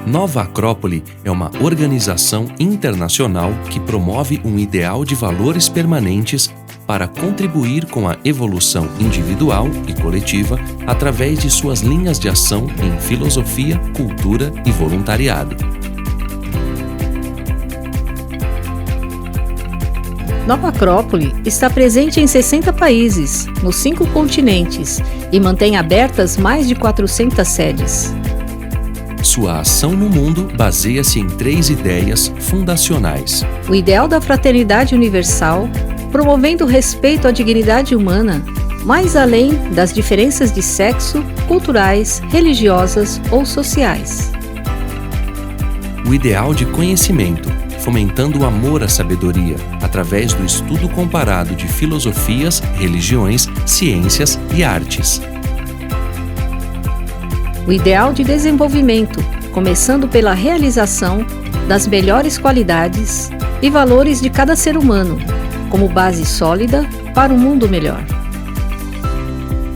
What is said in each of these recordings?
Nova Acrópole é uma organização internacional que promove um ideal de valores permanentes para contribuir com a evolução individual e coletiva através de suas linhas de ação em filosofia, cultura e voluntariado. Nova Acrópole está presente em 60 países, nos 5 continentes, e mantém abertas mais de 400 sedes. Sua ação no mundo baseia-se em 3 ideias fundacionais. O ideal da fraternidade universal, promovendo o respeito à dignidade humana, mais além das diferenças de sexo, culturais, religiosas ou sociais. O ideal de conhecimento, fomentando o amor à sabedoria, através do estudo comparado de filosofias, religiões, ciências e artes. O ideal de desenvolvimento, começando pela realização das melhores qualidades e valores de cada ser humano, como base sólida para um mundo melhor.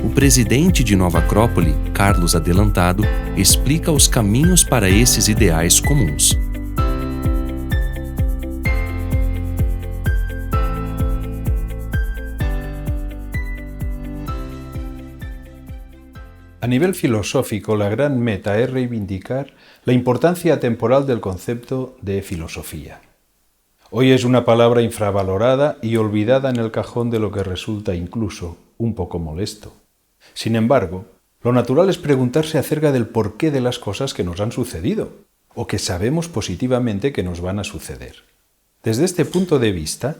O presidente de Nova Acrópole, Carlos Adelantado, explica os caminhos para esses ideais comuns. A nivel filosófico, la gran meta es reivindicar la importancia temporal del concepto de filosofía. Hoy es una palabra infravalorada y olvidada en el cajón de lo que resulta incluso un poco molesto. Sin embargo, lo natural es preguntarse acerca del porqué de las cosas que nos han sucedido, o que sabemos positivamente que nos van a suceder. Desde este punto de vista,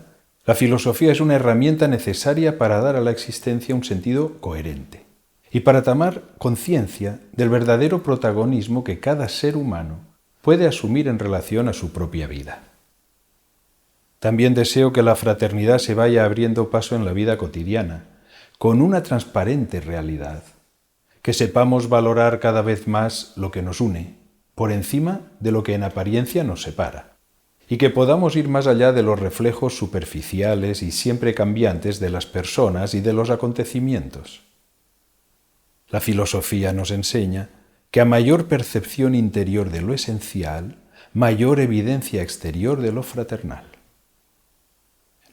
la filosofía es una herramienta necesaria para dar a la existencia un sentido coherente y para tomar conciencia del verdadero protagonismo que cada ser humano puede asumir en relación a su propia vida. También deseo que la fraternidad se vaya abriendo paso en la vida cotidiana, con una transparente realidad, que sepamos valorar cada vez más lo que nos une, por encima de lo que en apariencia nos separa, y que podamos ir más allá de los reflejos superficiales y siempre cambiantes de las personas y de los acontecimientos. La filosofía nos enseña que a mayor percepción interior de lo esencial, mayor evidencia exterior de lo fraternal.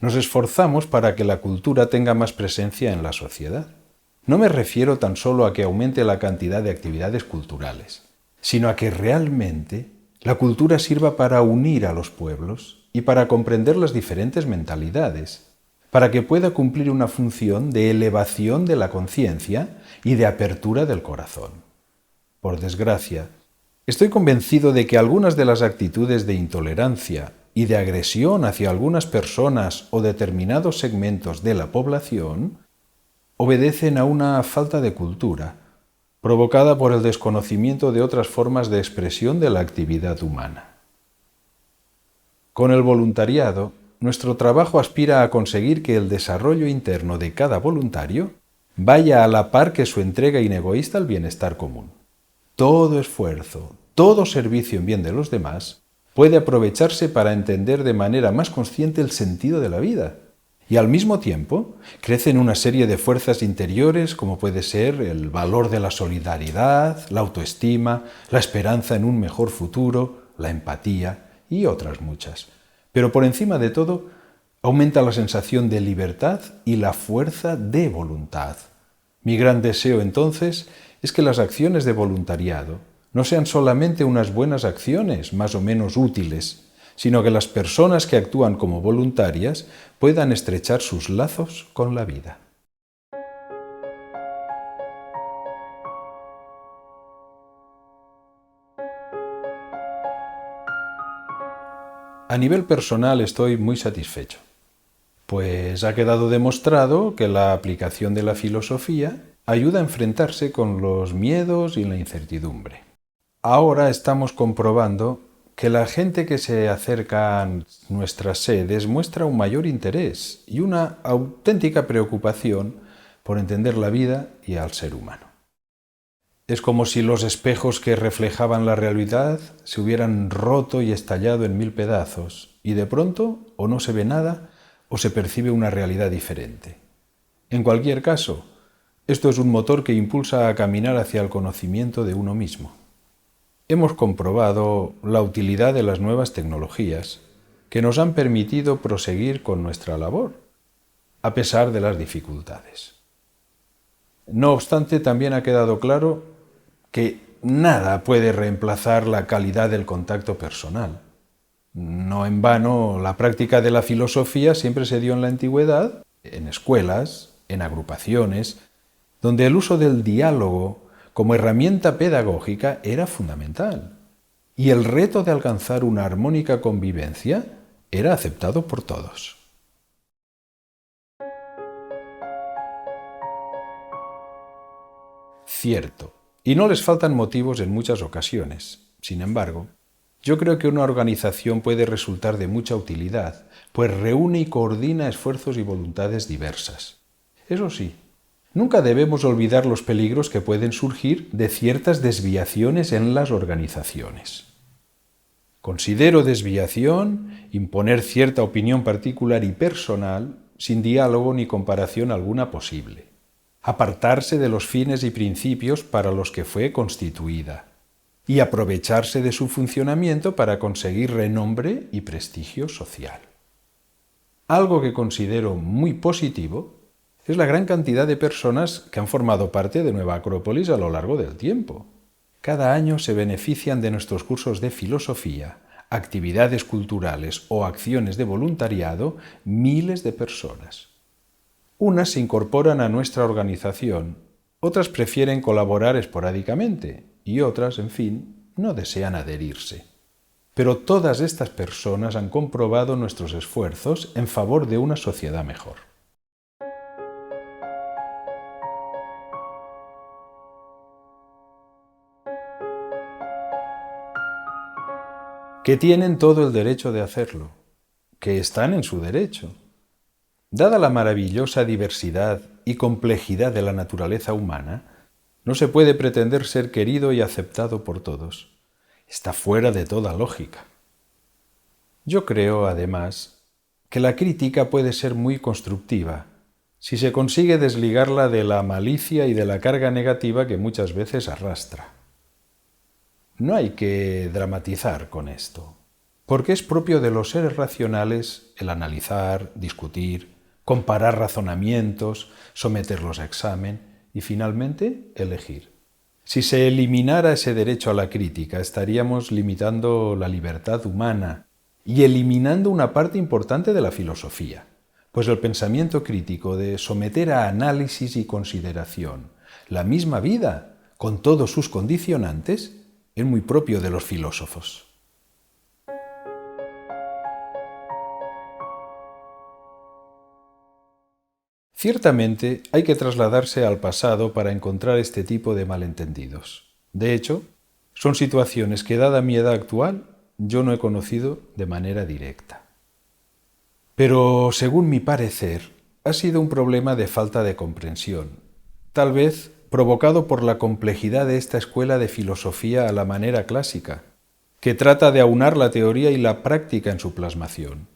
Nos esforzamos para que la cultura tenga más presencia en la sociedad. No me refiero tan solo a que aumente la cantidad de actividades culturales, sino a que realmente la cultura sirva para unir a los pueblos y para comprender las diferentes mentalidades, para que pueda cumplir una función de elevación de la conciencia y de apertura del corazón. Por desgracia, estoy convencido de que algunas de las actitudes de intolerancia y de agresión hacia algunas personas o determinados segmentos de la población obedecen a una falta de cultura, provocada por el desconocimiento de otras formas de expresión de la actividad humana. Con el voluntariado, nuestro trabajo aspira a conseguir que el desarrollo interno de cada voluntario vaya a la par que su entrega inegoísta al bienestar común. Todo esfuerzo, todo servicio en bien de los demás puede aprovecharse para entender de manera más consciente el sentido de la vida y al mismo tiempo crecen una serie de fuerzas interiores como puede ser el valor de la solidaridad, la autoestima, la esperanza en un mejor futuro, la empatía y otras muchas. Pero por encima de todo, aumenta la sensación de libertad y la fuerza de voluntad. Mi gran deseo, entonces, es que las acciones de voluntariado no sean solamente unas buenas acciones, más o menos útiles, sino que las personas que actúan como voluntarias puedan estrechar sus lazos con la vida. A nivel personal estoy muy satisfecho, pues ha quedado demostrado que la aplicación de la filosofía ayuda a enfrentarse con los miedos y la incertidumbre. Ahora estamos comprobando que la gente que se acerca a nuestras sedes muestra un mayor interés y una auténtica preocupación por entender la vida y al ser humano. Es como si los espejos que reflejaban la realidad se hubieran roto y estallado en 1000 pedazos, y de pronto o no se ve nada o se percibe una realidad diferente. En cualquier caso, esto es un motor que impulsa a caminar hacia el conocimiento de uno mismo. hemos comprobado la utilidad de las nuevas tecnologías que nos han permitido proseguir con nuestra labor, a pesar de las dificultades. No obstante, también ha quedado claro que nada puede reemplazar la calidad del contacto personal. No en vano, la práctica de la filosofía siempre se dio en la antigüedad, en escuelas, en agrupaciones, donde el uso del diálogo como herramienta pedagógica era fundamental, y el reto de alcanzar una armónica convivencia era aceptado por todos. Cierto, y no les faltan motivos en muchas ocasiones. Sin embargo, yo creo que una organización puede resultar de mucha utilidad, pues reúne y coordina esfuerzos y voluntades diversas. Eso sí, nunca debemos olvidar los peligros que pueden surgir de ciertas desviaciones en las organizaciones. Considero desviación imponer cierta opinión particular y personal sin diálogo ni comparación alguna posible. Apartarse de los fines y principios para los que fue constituida y aprovecharse de su funcionamiento para conseguir renombre y prestigio social. Algo que considero muy positivo es la gran cantidad de personas que han formado parte de Nueva Acrópolis a lo largo del tiempo. Cada año se benefician de nuestros cursos de filosofía, actividades culturales o acciones de voluntariado miles de personas. Unas se incorporan a nuestra organización, otras prefieren colaborar esporádicamente y otras, en fin, no desean adherirse. Pero todas estas personas han comprobado nuestros esfuerzos en favor de una sociedad mejor. Que tienen todo el derecho de hacerlo, que están en su derecho. Dada la maravillosa diversidad y complejidad de la naturaleza humana, no se puede pretender ser querido y aceptado por todos. Está fuera de toda lógica. Yo creo, además, que la crítica puede ser muy constructiva si se consigue desligarla de la malicia y de la carga negativa que muchas veces arrastra. No hay que dramatizar con esto, porque es propio de los seres racionales el analizar, discutir, comparar razonamientos, someterlos a examen y finalmente elegir. Si se eliminara ese derecho a la crítica, estaríamos limitando la libertad humana y eliminando una parte importante de la filosofía, pues el pensamiento crítico de someter a análisis y consideración la misma vida con todos sus condicionantes es muy propio de los filósofos. Ciertamente hay que trasladarse al pasado para encontrar este tipo de malentendidos. De hecho, son situaciones que, dada mi edad actual, yo no he conocido de manera directa. Pero, según mi parecer, ha sido un problema de falta de comprensión, tal vez provocado por la complejidad de esta escuela de filosofía a la manera clásica, que trata de aunar la teoría y la práctica en su plasmación,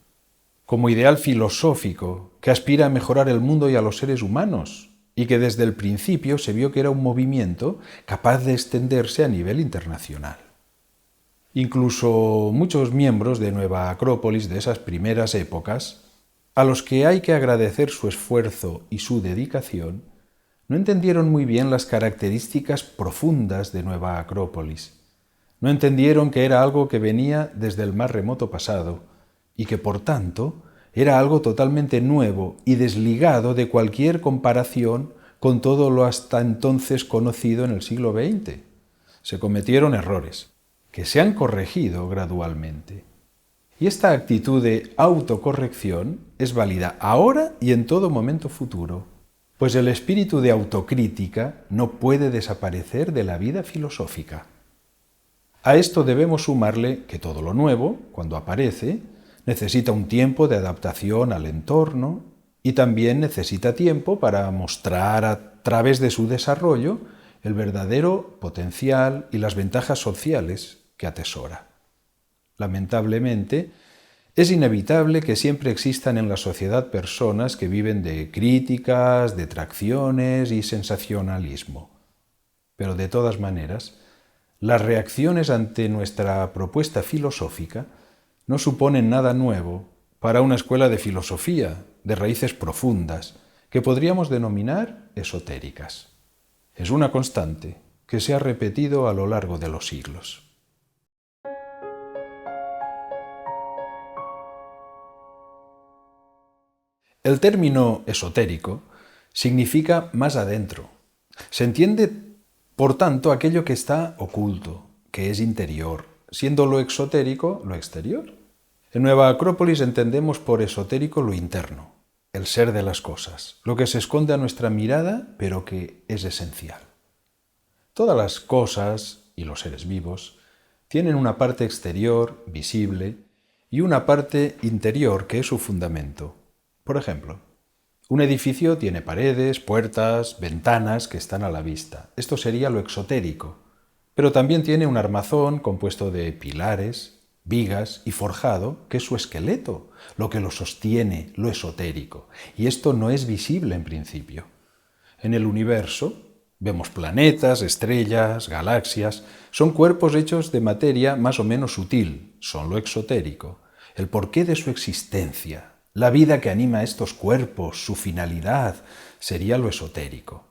como ideal filosófico que aspira a mejorar el mundo y a los seres humanos, y que desde el principio se vio que era un movimiento capaz de extenderse a nivel internacional. Incluso muchos miembros de Nueva Acrópolis de esas primeras épocas, a los que hay que agradecer su esfuerzo y su dedicación, no entendieron muy bien las características profundas de Nueva Acrópolis. No entendieron que era algo que venía desde el más remoto pasado y que, por tanto, era algo totalmente nuevo y desligado de cualquier comparación con todo lo hasta entonces conocido en el siglo XX. Se cometieron errores, que se han corregido gradualmente. Y esta actitud de autocorrección es válida ahora y en todo momento futuro, pues el espíritu de autocrítica no puede desaparecer de la vida filosófica. A esto debemos sumarle que todo lo nuevo, cuando aparece, necesita un tiempo de adaptación al entorno y también necesita tiempo para mostrar a través de su desarrollo el verdadero potencial y las ventajas sociales que atesora. Lamentablemente, es inevitable que siempre existan en la sociedad personas que viven de críticas, detracciones y sensacionalismo. Pero de todas maneras, Las reacciones ante nuestra propuesta filosófica no suponen nada nuevo para una escuela de filosofía de raíces profundas que podríamos denominar esotéricas. Es una constante que se ha repetido a lo largo de los siglos. El término esotérico significa más adentro. Se entiende, por tanto, aquello que está oculto, que es interior, siendo lo exotérico lo exterior. En Nueva Acrópolis entendemos por esotérico lo interno, el ser de las cosas, lo que se esconde a nuestra mirada, pero que es esencial. Todas las cosas y los seres vivos tienen una parte exterior, visible, y una parte interior que es su fundamento. Por ejemplo, un edificio tiene paredes, puertas, ventanas que están a la vista. Esto sería lo exotérico. Pero también tiene un armazón compuesto de pilares, vigas y forjado, que es su esqueleto, lo que lo sostiene, lo esotérico. Y esto no es visible en principio. En el universo vemos planetas, estrellas, galaxias. Son cuerpos hechos de materia más o menos sutil, son lo exotérico. El porqué de su existencia, la vida que anima a estos cuerpos, su finalidad, sería lo esotérico.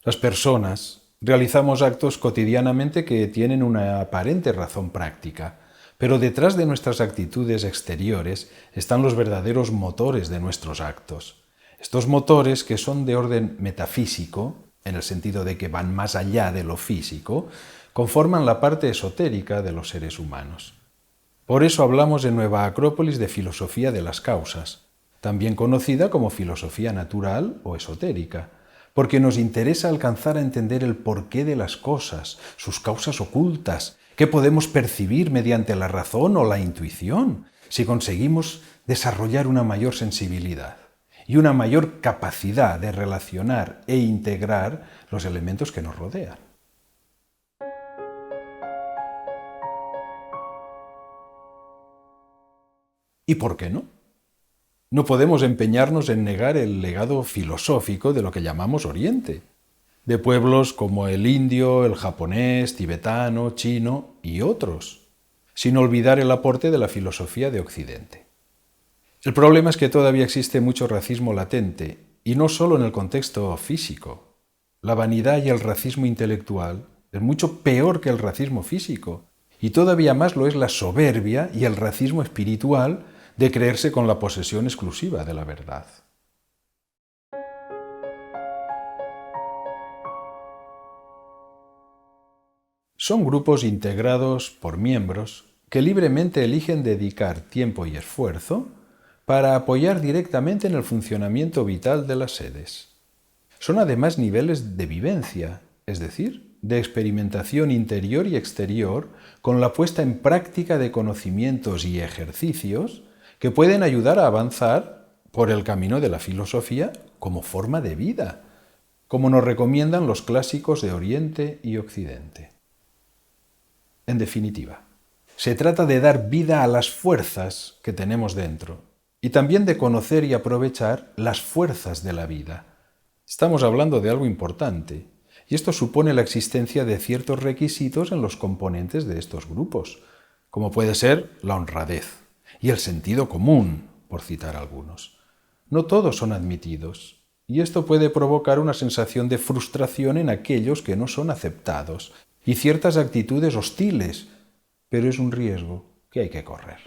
Las personas realizamos actos cotidianamente que tienen una aparente razón práctica, pero detrás de nuestras actitudes exteriores están los verdaderos motores de nuestros actos. Estos motores, que son de orden metafísico, en el sentido de que van más allá de lo físico, conforman la parte esotérica de los seres humanos. Por eso hablamos en Nueva Acrópolis de filosofía de las causas, también conocida como filosofía natural o esotérica, porque nos interesa alcanzar a entender el porqué de las cosas, sus causas ocultas, que podemos percibir mediante la razón o la intuición, si conseguimos desarrollar una mayor sensibilidad y una mayor capacidad de relacionar e integrar los elementos que nos rodean. ¿Y por qué no? No podemos empeñarnos en negar el legado filosófico de lo que llamamos Oriente, de pueblos como el indio, el japonés, tibetano, chino y otros, sin olvidar el aporte de la filosofía de Occidente. El problema es que todavía existe mucho racismo latente, y no solo en el contexto físico. La vanidad y el racismo intelectual es mucho peor que el racismo físico, y todavía más lo es la soberbia y el racismo espiritual de creerse con la posesión exclusiva de la verdad. Son grupos integrados por miembros que libremente eligen dedicar tiempo y esfuerzo para apoyar directamente en el funcionamiento vital de las sedes. Son además niveles de vivencia, es decir, de experimentación interior y exterior con la puesta en práctica de conocimientos y ejercicios que pueden ayudar a avanzar por el camino de la filosofía como forma de vida, como nos recomiendan los clásicos de Oriente y Occidente. En definitiva, se trata de dar vida a las fuerzas que tenemos dentro y también de conocer y aprovechar las fuerzas de la vida. Estamos hablando de algo importante, y esto supone la existencia de ciertos requisitos en los componentes de estos grupos, como puede ser la honradez y el sentido común, por citar algunos. No todos son admitidos, y esto puede provocar una sensación de frustración en aquellos que no son aceptados y ciertas actitudes hostiles, pero es un riesgo que hay que correr.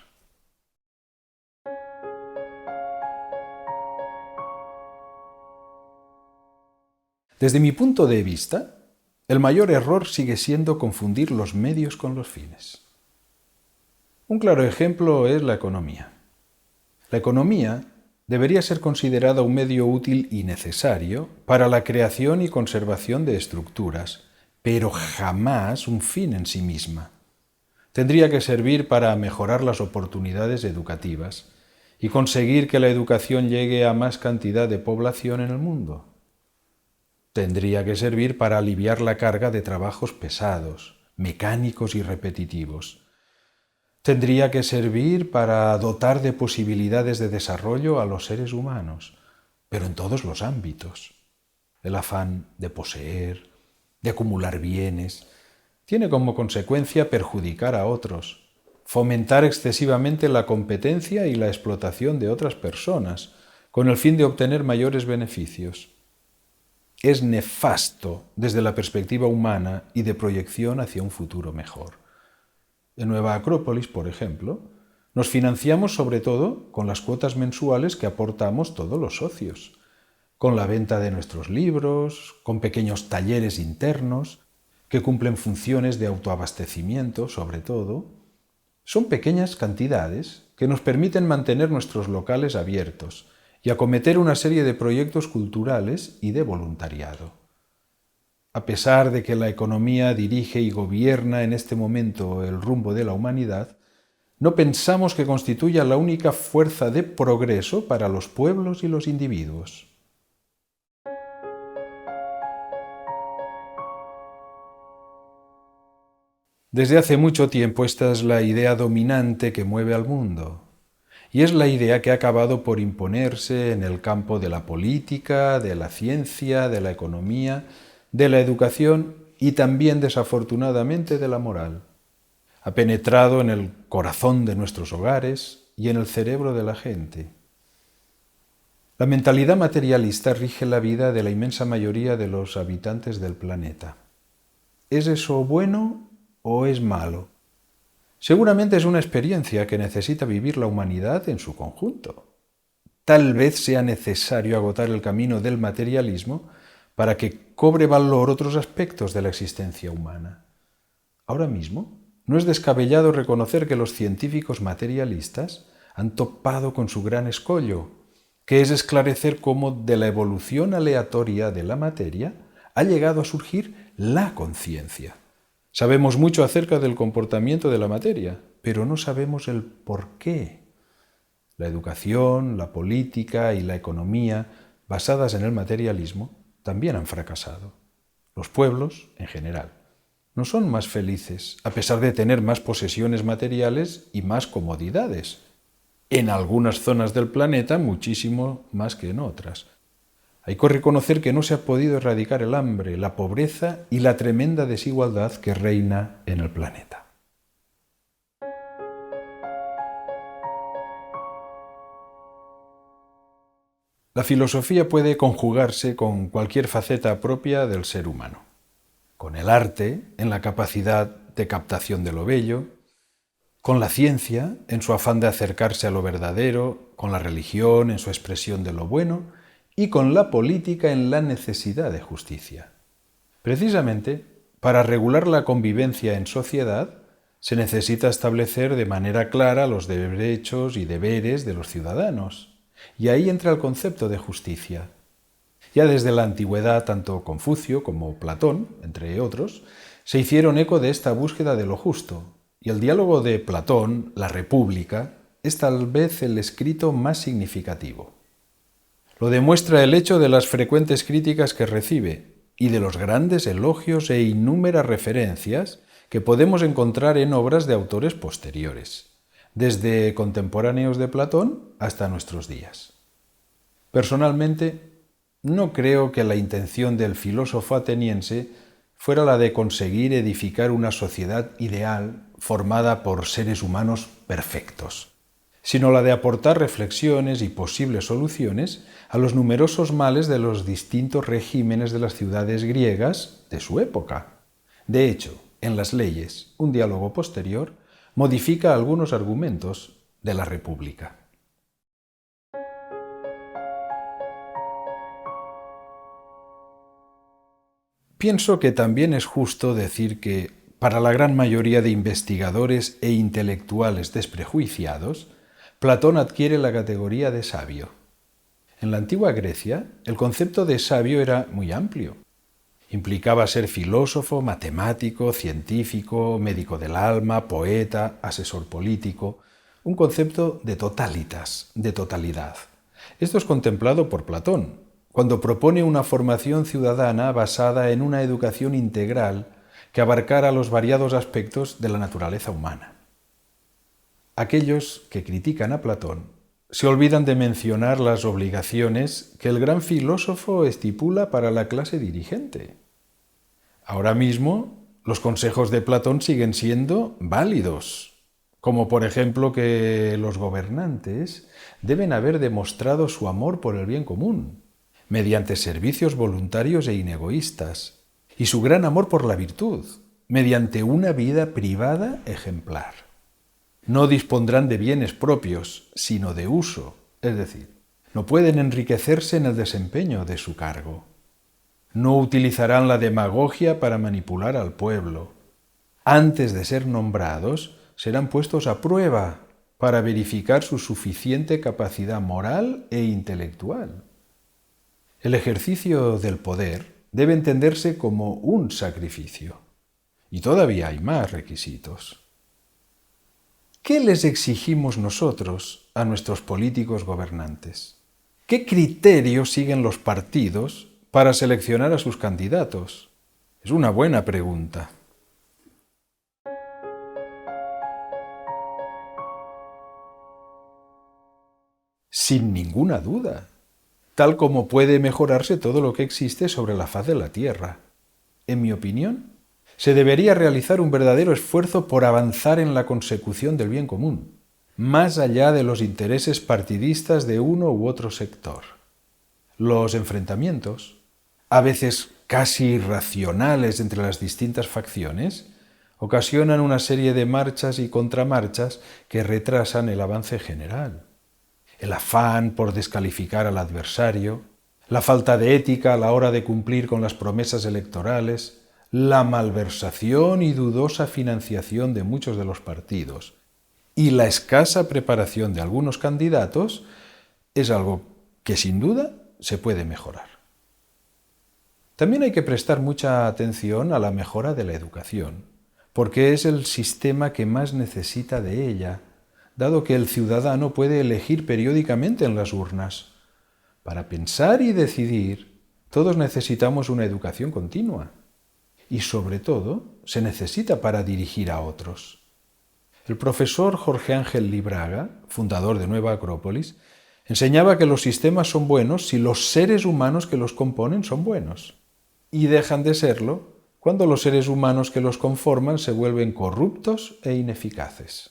Desde mi punto de vista, el mayor error sigue siendo confundir los medios con los fines. Un claro ejemplo es la economía. La economía debería ser considerada un medio útil y necesario para la creación y conservación de estructuras, pero jamás un fin en sí misma. Tendría que servir para mejorar las oportunidades educativas y conseguir que la educación llegue a más cantidad de población en el mundo. Tendría que servir para aliviar la carga de trabajos pesados, mecánicos y repetitivos. Tendría que servir para dotar de posibilidades de desarrollo a los seres humanos, pero en todos los ámbitos. El afán de poseer, de acumular bienes, tiene como consecuencia perjudicar a otros, fomentar excesivamente la competencia y la explotación de otras personas, con el fin de obtener mayores beneficios. Es nefasto desde la perspectiva humana y de proyección hacia un futuro mejor. En Nueva Acrópolis, por ejemplo, nos financiamos sobre todo con las cuotas mensuales que aportamos todos los socios, con la venta de nuestros libros, con pequeños talleres internos que cumplen funciones de autoabastecimiento, sobre todo. Son pequeñas cantidades que nos permiten mantener nuestros locales abiertos y acometer una serie de proyectos culturales y de voluntariado. A pesar de que la economía dirige y gobierna en este momento el rumbo de la humanidad, no pensamos que constituya la única fuerza de progreso para los pueblos y los individuos. Desde hace mucho tiempo esta es la idea dominante que mueve al mundo, y es la idea que ha acabado por imponerse en el campo de la política, de la ciencia, de la economía, de la educación y también, desafortunadamente, de la moral. Ha penetrado en el corazón de nuestros hogares y en el cerebro de la gente. La mentalidad materialista rige la vida de la inmensa mayoría de los habitantes del planeta. ¿Es eso bueno o es malo? Seguramente es una experiencia que necesita vivir la humanidad en su conjunto. Tal vez sea necesario agotar el camino del materialismo para que cobre valor otros aspectos de la existencia humana. Ahora mismo, no es descabellado reconocer que los científicos materialistas han topado con su gran escollo, que es esclarecer cómo de la evolución aleatoria de la materia ha llegado a surgir la conciencia. Sabemos mucho acerca del comportamiento de la materia, pero no sabemos el por qué. La educación, la política y la economía, basadas en el materialismo, también han fracasado. Los pueblos, en general, no son más felices, a pesar de tener más posesiones materiales y más comodidades. En algunas zonas del planeta, muchísimo más que en otras. Hay que reconocer que no se ha podido erradicar el hambre, la pobreza y la tremenda desigualdad que reina en el planeta. La filosofía puede conjugarse con cualquier faceta propia del ser humano. Con el arte, en la capacidad de captación de lo bello, con la ciencia, en su afán de acercarse a lo verdadero, con la religión, en su expresión de lo bueno, y con la política en la necesidad de justicia. Precisamente, para regular la convivencia en sociedad, se necesita establecer de manera clara los derechos y deberes de los ciudadanos, y ahí entra el concepto de justicia. Ya desde la antigüedad, tanto Confucio como Platón, entre otros, se hicieron eco de esta búsqueda de lo justo, y el diálogo de Platón, La República, es tal vez el escrito más significativo. Lo demuestra el hecho de las frecuentes críticas que recibe y de los grandes elogios e innúmeras referencias que podemos encontrar en obras de autores posteriores, desde contemporáneos de Platón hasta nuestros días. Personalmente, no creo que la intención del filósofo ateniense fuera la de conseguir edificar una sociedad ideal formada por seres humanos perfectos, sino la de aportar reflexiones y posibles soluciones a los numerosos males de los distintos regímenes de las ciudades griegas de su época. De hecho, en las leyes, un diálogo posterior modifica algunos argumentos de la República. Pienso que también es justo decir que, para la gran mayoría de investigadores e intelectuales desprejuiciados, Platón adquiere la categoría de sabio. En la antigua Grecia, el concepto de sabio era muy amplio. Implicaba ser filósofo, matemático, científico, médico del alma, poeta, asesor político, un concepto de totalitas, de totalidad. Esto es contemplado por Platón, cuando propone una formación ciudadana basada en una educación integral que abarcara los variados aspectos de la naturaleza humana. Aquellos que critican a Platón se olvidan de mencionar las obligaciones que el gran filósofo estipula para la clase dirigente. Ahora mismo, los consejos de Platón siguen siendo válidos, como por ejemplo que los gobernantes deben haber demostrado su amor por el bien común, mediante servicios voluntarios e inegoístas, y su gran amor por la virtud, mediante una vida privada ejemplar. No dispondrán de bienes propios, sino de uso, es decir, no pueden enriquecerse en el desempeño de su cargo. No utilizarán la demagogia para manipular al pueblo. Antes de ser nombrados, serán puestos a prueba para verificar su suficiente capacidad moral e intelectual. El ejercicio del poder debe entenderse como un sacrificio. Y todavía hay más requisitos. ¿Qué les exigimos nosotros a nuestros políticos gobernantes? ¿Qué criterios siguen los partidos para seleccionar a sus candidatos? Es una buena pregunta. Sin ninguna duda, tal como puede mejorarse todo lo que existe sobre la faz de la Tierra. En mi opinión, se debería realizar un verdadero esfuerzo por avanzar en la consecución del bien común, más allá de los intereses partidistas de uno u otro sector. Los enfrentamientos, a veces casi irracionales entre las distintas facciones, ocasionan una serie de marchas y contramarchas que retrasan el avance general. El afán por descalificar al adversario, la falta de ética a la hora de cumplir con las promesas electorales, la malversación y dudosa financiación de muchos de los partidos y la escasa preparación de algunos candidatos es algo que sin duda se puede mejorar. También hay que prestar mucha atención a la mejora de la educación, porque es el sistema que más necesita de ella, dado que el ciudadano puede elegir periódicamente en las urnas. Para pensar y decidir, todos necesitamos una educación continua. Y sobre todo, se necesita para dirigir a otros. El profesor Jorge Ángel Libraga, fundador de Nueva Acrópolis, enseñaba que los sistemas son buenos si los seres humanos que los componen son buenos, y dejan de serlo cuando los seres humanos que los conforman se vuelven corruptos e ineficaces.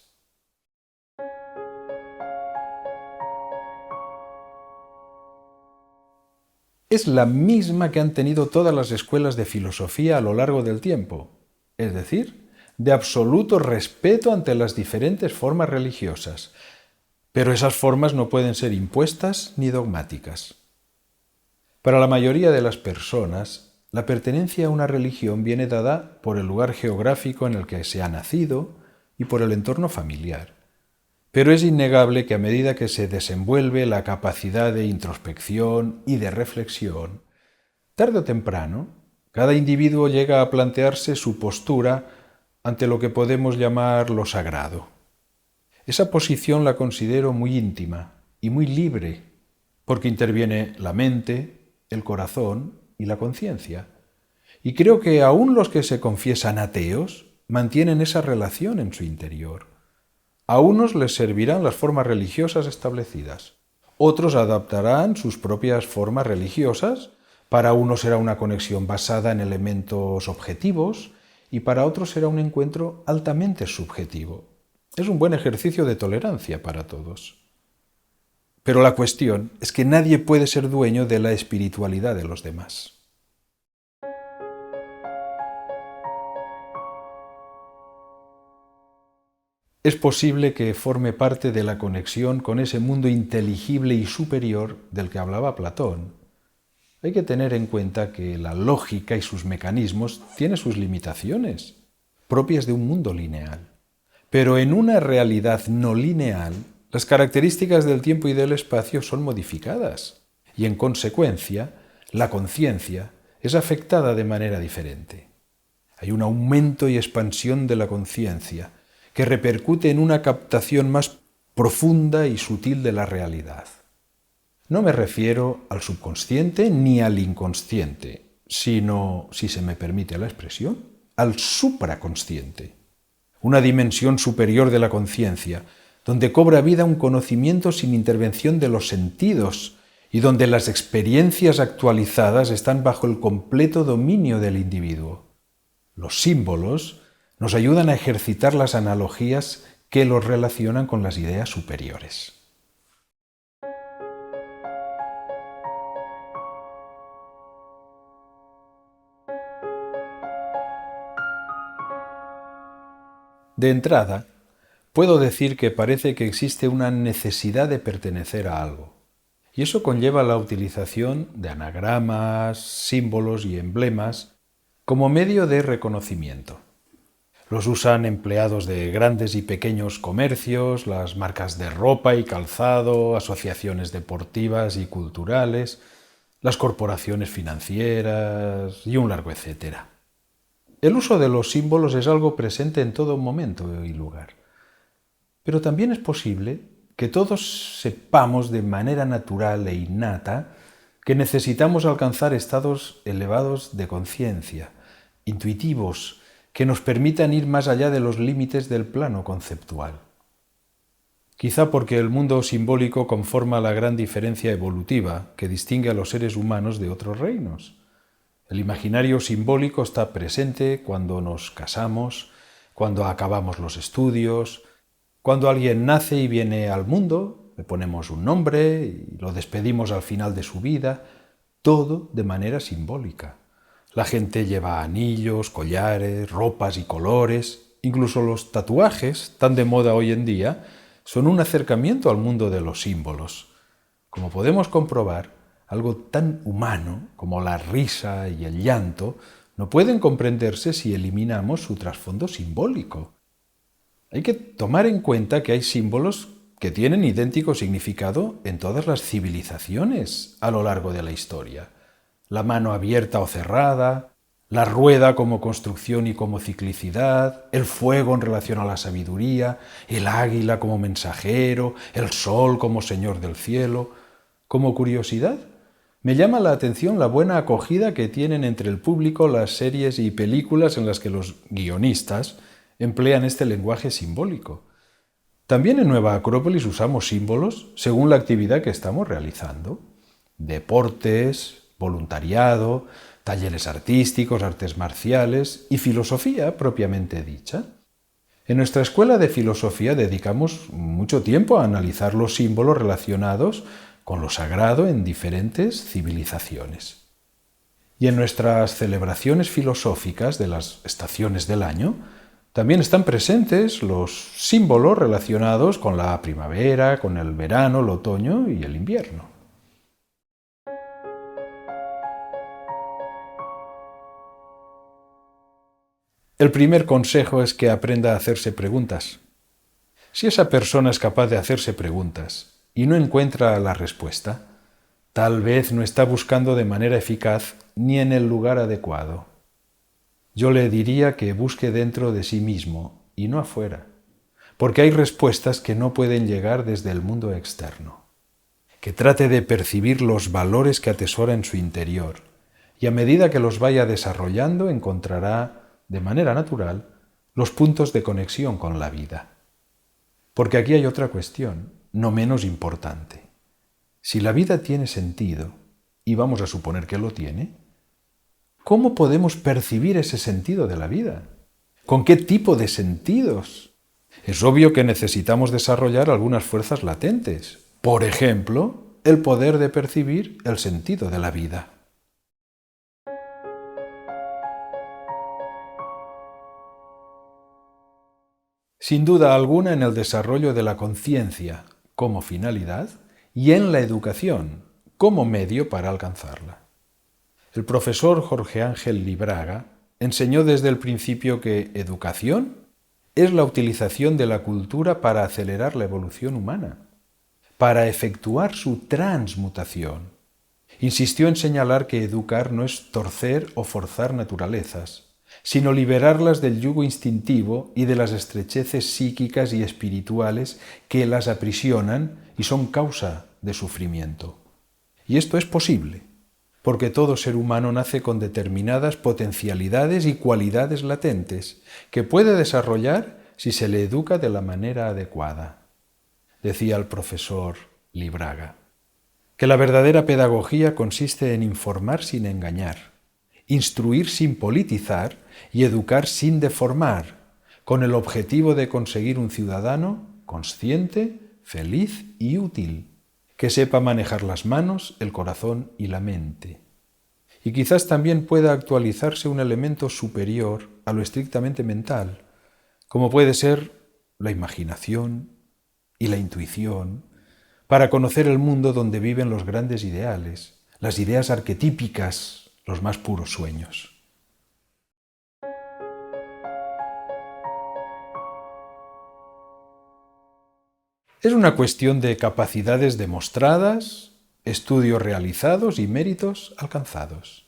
Es la misma que han tenido todas las escuelas de filosofía a lo largo del tiempo, es decir, de absoluto respeto ante las diferentes formas religiosas, pero esas formas no pueden ser impuestas ni dogmáticas. Para la mayoría de las personas, la pertenencia a una religión viene dada por el lugar geográfico en el que se ha nacido y por el entorno familiar. Pero es innegable que a medida que se desenvuelve la capacidad de introspección y de reflexión, tarde o temprano, cada individuo llega a plantearse su postura ante lo que podemos llamar lo sagrado. Esa posición la considero muy íntima y muy libre, porque interviene la mente, el corazón y la conciencia. Y creo que aún los que se confiesan ateos mantienen esa relación en su interior. A unos les servirán las formas religiosas establecidas, otros adaptarán sus propias formas religiosas, para unos será una conexión basada en elementos objetivos y para otros será un encuentro altamente subjetivo. Es un buen ejercicio de tolerancia para todos. Pero la cuestión es que nadie puede ser dueño de la espiritualidad de los demás. Es posible que forme parte de la conexión con ese mundo inteligible y superior del que hablaba Platón. Hay que tener en cuenta que la lógica y sus mecanismos tienen sus limitaciones, propias de un mundo lineal. Pero en una realidad no lineal, las características del tiempo y del espacio son modificadas, y en consecuencia, la conciencia es afectada de manera diferente. Hay un aumento y expansión de la conciencia, que repercute en una captación más profunda y sutil de la realidad. No me refiero al subconsciente ni al inconsciente, sino, si se me permite la expresión, al supraconsciente, una dimensión superior de la conciencia, donde cobra vida un conocimiento sin intervención de los sentidos y donde las experiencias actualizadas están bajo el completo dominio del individuo. Los símbolos nos ayudan a ejercitar las analogías que los relacionan con las ideas superiores. De entrada, puedo decir que parece que existe una necesidad de pertenecer a algo, y eso conlleva la utilización de anagramas, símbolos y emblemas como medio de reconocimiento. Los usan empleados de grandes y pequeños comercios, las marcas de ropa y calzado, asociaciones deportivas y culturales, las corporaciones financieras y un largo etcétera. El uso de los símbolos es algo presente en todo momento y lugar. Pero también es posible que todos sepamos de manera natural e innata que necesitamos alcanzar estados elevados de conciencia, intuitivos, que nos permitan ir más allá de los límites del plano conceptual. Quizá porque el mundo simbólico conforma la gran diferencia evolutiva que distingue a los seres humanos de otros reinos. El imaginario simbólico está presente cuando nos casamos, cuando acabamos los estudios, cuando alguien nace y viene al mundo, le ponemos un nombre y lo despedimos al final de su vida, todo de manera simbólica. La gente lleva anillos, collares, ropas y colores, incluso los tatuajes, tan de moda hoy en día, son un acercamiento al mundo de los símbolos. Como podemos comprobar, algo tan humano como la risa y el llanto no pueden comprenderse si eliminamos su trasfondo simbólico. Hay que tomar en cuenta que hay símbolos que tienen idéntico significado en todas las civilizaciones a lo largo de la historia. La mano abierta o cerrada, la rueda como construcción y como ciclicidad, el fuego en relación a la sabiduría, el águila como mensajero, el sol como señor del cielo. Como curiosidad, me llama la atención la buena acogida que tienen entre el público las series y películas en las que los guionistas emplean este lenguaje simbólico. También en Nueva Acrópolis usamos símbolos según la actividad que estamos realizando. Deportes, voluntariado, talleres artísticos, artes marciales y filosofía propiamente dicha. En nuestra escuela de filosofía dedicamos mucho tiempo a analizar los símbolos relacionados con lo sagrado en diferentes civilizaciones. Y en nuestras celebraciones filosóficas de las estaciones del año también están presentes los símbolos relacionados con la primavera, con el verano, el otoño y el invierno. El primer consejo es que aprenda a hacerse preguntas. Si esa persona es capaz de hacerse preguntas y no encuentra la respuesta, tal vez no está buscando de manera eficaz ni en el lugar adecuado. Yo le diría que busque dentro de sí mismo y no afuera, porque hay respuestas que no pueden llegar desde el mundo externo. Que trate de percibir los valores que atesora en su interior y a medida que los vaya desarrollando encontrará, de manera natural, los puntos de conexión con la vida. Porque aquí hay otra cuestión, no menos importante. Si la vida tiene sentido, y vamos a suponer que lo tiene, ¿cómo podemos percibir ese sentido de la vida? ¿Con qué tipo de sentidos? Es obvio que necesitamos desarrollar algunas fuerzas latentes. Por ejemplo, el poder de percibir el sentido de la vida. Sin duda alguna en el desarrollo de la conciencia como finalidad y en la educación como medio para alcanzarla. El profesor Jorge Ángel Libraga enseñó desde el principio que educación es la utilización de la cultura para acelerar la evolución humana, para efectuar su transmutación. Insistió en señalar que educar no es torcer o forzar naturalezas, sino liberarlas del yugo instintivo y de las estrecheces psíquicas y espirituales que las aprisionan y son causa de sufrimiento. Y esto es posible, porque todo ser humano nace con determinadas potencialidades y cualidades latentes que puede desarrollar si se le educa de la manera adecuada. Decía el profesor Libraga, que la verdadera pedagogía consiste en informar sin engañar, instruir sin politizar y educar sin deformar, con el objetivo de conseguir un ciudadano consciente, feliz y útil, que sepa manejar las manos, el corazón y la mente. Y quizás también pueda actualizarse un elemento superior a lo estrictamente mental, como puede ser la imaginación y la intuición, para conocer el mundo donde viven los grandes ideales, las ideas arquetípicas, los más puros sueños. Es una cuestión de capacidades demostradas, estudios realizados y méritos alcanzados.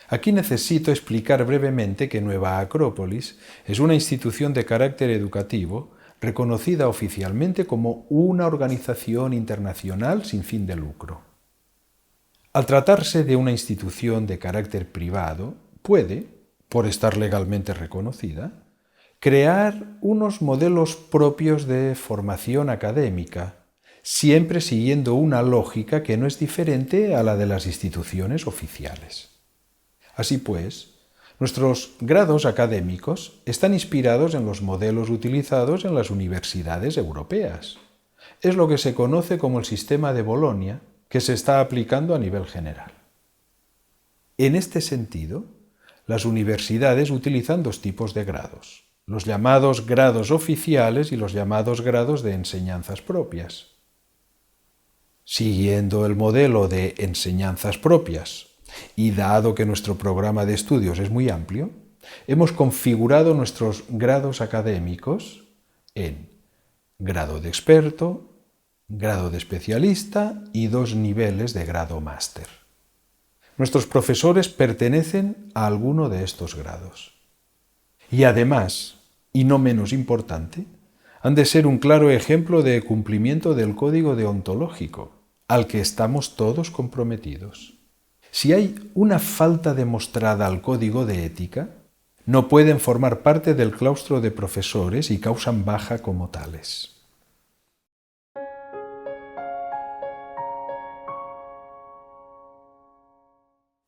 Aquí necesito explicar brevemente que Nueva Acrópolis es una institución de carácter educativo reconocida oficialmente como una organización internacional sin fin de lucro. Al tratarse de una institución de carácter privado, puede, por estar legalmente reconocida, crear unos modelos propios de formación académica, siempre siguiendo una lógica que no es diferente a la de las instituciones oficiales. Así pues, nuestros grados académicos están inspirados en los modelos utilizados en las universidades europeas. Es lo que se conoce como el sistema de Bolonia, que se está aplicando a nivel general. En este sentido, las universidades utilizan dos tipos de grados: los llamados grados oficiales y los llamados grados de enseñanzas propias. Siguiendo el modelo de enseñanzas propias, y dado que nuestro programa de estudios es muy amplio, hemos configurado nuestros grados académicos en grado de experto, grado de especialista y 2 niveles de grado máster. Nuestros profesores pertenecen a alguno de estos grados. Y además, y no menos importante, han de ser un claro ejemplo de cumplimiento del código deontológico, al que estamos todos comprometidos. Si hay una falta demostrada al código de ética, no pueden formar parte del claustro de profesores y causan baja como tales.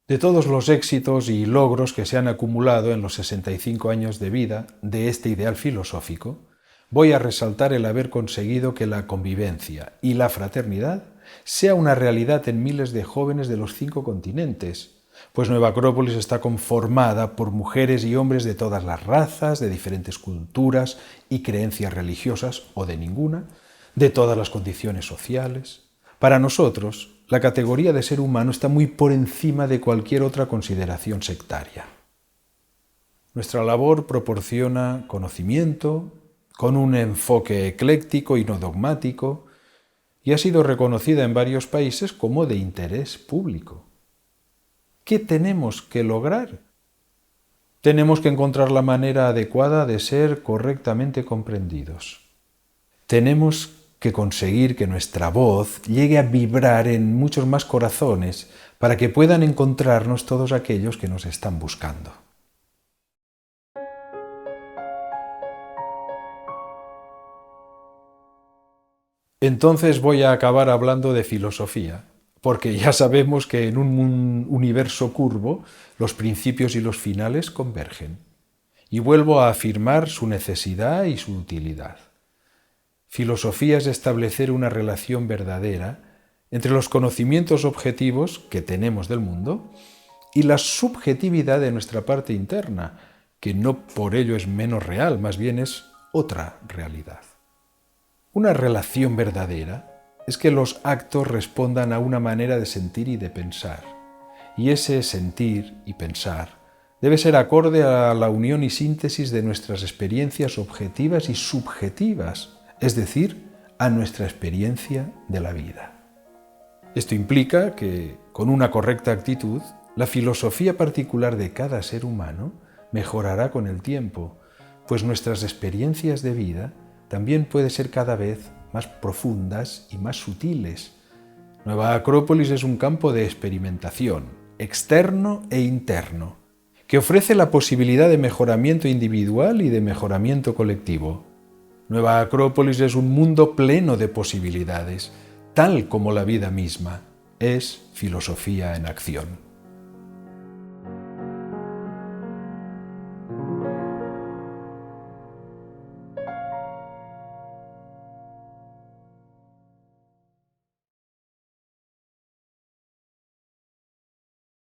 De todos los éxitos y logros que se han acumulado en los 65 años de vida de este ideal filosófico, voy a resaltar el haber conseguido que la convivencia y la fraternidad sea una realidad en miles de jóvenes de los 5 continentes, pues Nueva Acrópolis está conformada por mujeres y hombres de todas las razas, de diferentes culturas y creencias religiosas o de ninguna, de todas las condiciones sociales. Para nosotros, la categoría de ser humano está muy por encima de cualquier otra consideración sectaria. Nuestra labor proporciona conocimiento, con un enfoque ecléctico y no dogmático, y ha sido reconocida en varios países como de interés público. ¿Qué tenemos que lograr? Tenemos que encontrar la manera adecuada de ser correctamente comprendidos. Tenemos que conseguir que nuestra voz llegue a vibrar en muchos más corazones para que puedan encontrarnos todos aquellos que nos están buscando. Entonces voy a acabar hablando de filosofía, porque ya sabemos que en un universo curvo los principios y los finales convergen. Y vuelvo a afirmar su necesidad y su utilidad. Filosofía es establecer una relación verdadera entre los conocimientos objetivos que tenemos del mundo y la subjetividad de nuestra parte interna, que no por ello es menos real, más bien es otra realidad. Una relación verdadera es que los actos respondan a una manera de sentir y de pensar, y ese sentir y pensar debe ser acorde a la unión y síntesis de nuestras experiencias objetivas y subjetivas, es decir, a nuestra experiencia de la vida. Esto implica que, con una correcta actitud, la filosofía particular de cada ser humano mejorará con el tiempo, pues nuestras experiencias de vida también pueden ser cada vez más profundas y más sutiles. Nueva Acrópolis es un campo de experimentación, externo e interno, que ofrece la posibilidad de mejoramiento individual y de mejoramiento colectivo. Nueva Acrópolis es un mundo pleno de posibilidades, tal como la vida misma es filosofía en acción.